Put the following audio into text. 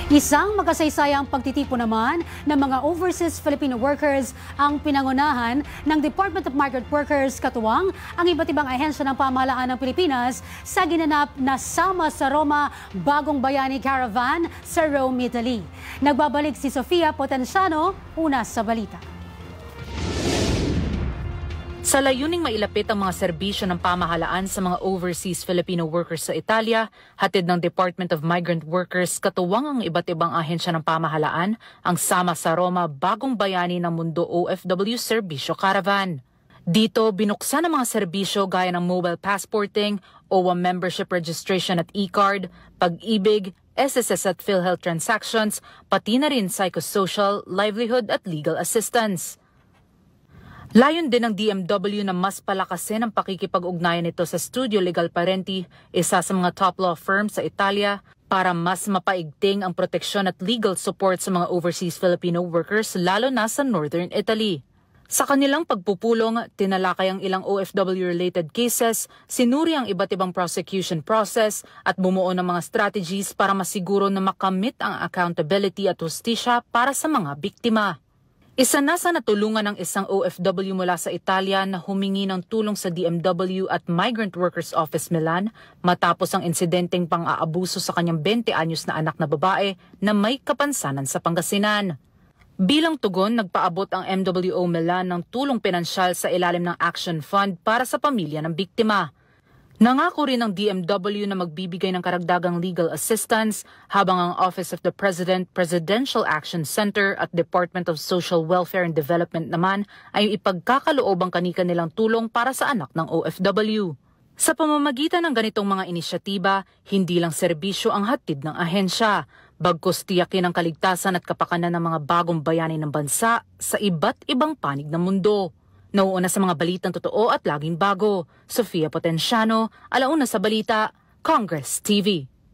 Isang makasaysayang pagtitipon naman ng mga overseas Filipino workers ang pinangunahan ng Department of Migrant Workers katuwang ang iba't ibang ahensya ng pamahalaan ng Pilipinas sa ginanap na Sama sa Roma Bagong Bayani Caravan sa Rome, Italy. Nagbabalik si Sofia Potenciano, una sa balita. Sa layuning mailapit ang mga serbisyo ng pamahalaan sa mga overseas Filipino workers sa Italia, hatid ng Department of Migrant Workers katuwang ang iba't ibang ahensya ng pamahalaan ang Sama sa Roma Bagong Bayani ng Mundo OFW Serbisyo Caravan. Dito, binuksan ang mga serbisyo gaya ng mobile passporting, OWA membership registration at e-card, pag-ibig, SSS at PhilHealth transactions, pati na rin psychosocial, livelihood at legal assistance. Layon din ng DMW na mas palakasin ang pakikipag-ugnayan nito sa Studio Legal Parenti, isa sa mga top law firms sa Italia, para mas mapaigting ang proteksyon at legal support sa mga overseas Filipino workers lalo na sa Northern Italy. Sa kanilang pagpupulong, tinalakay ang ilang OFW-related cases, sinuri ang iba't ibang prosecution process at bumuo ng mga strategies para masiguro na makamit ang accountability at hustisya para sa mga biktima. Isa na sa natulungan ng isang OFW mula sa Italia na humingi ng tulong sa DMW at Migrant Workers Office Milan matapos ang insidenteng pang-aabuso sa kanyang 20 anyos na anak na babae na may kapansanan sa Pangasinan. Bilang tugon, nagpaabot ang MWO Milan ng tulong pinansyal sa ilalim ng Action Fund para sa pamilya ng biktima. Nangako rin ng DMW na magbibigay ng karagdagang legal assistance habang ang Office of the President, Presidential Action Center at Department of Social Welfare and Development naman ay ipagkakaloob ang kani-kanilang tulong para sa anak ng OFW. Sa pamamagitan ng ganitong mga inisyatiba, hindi lang serbisyo ang hatid ng ahensya, bagkus tiyakin ang kaligtasan at kapakanan ng mga bagong bayani ng bansa sa iba't ibang panig ng mundo. Nauuna sa mga balitang totoo at laging bago. Sofia Potenciano, Alauna sa Balita, Congress TV.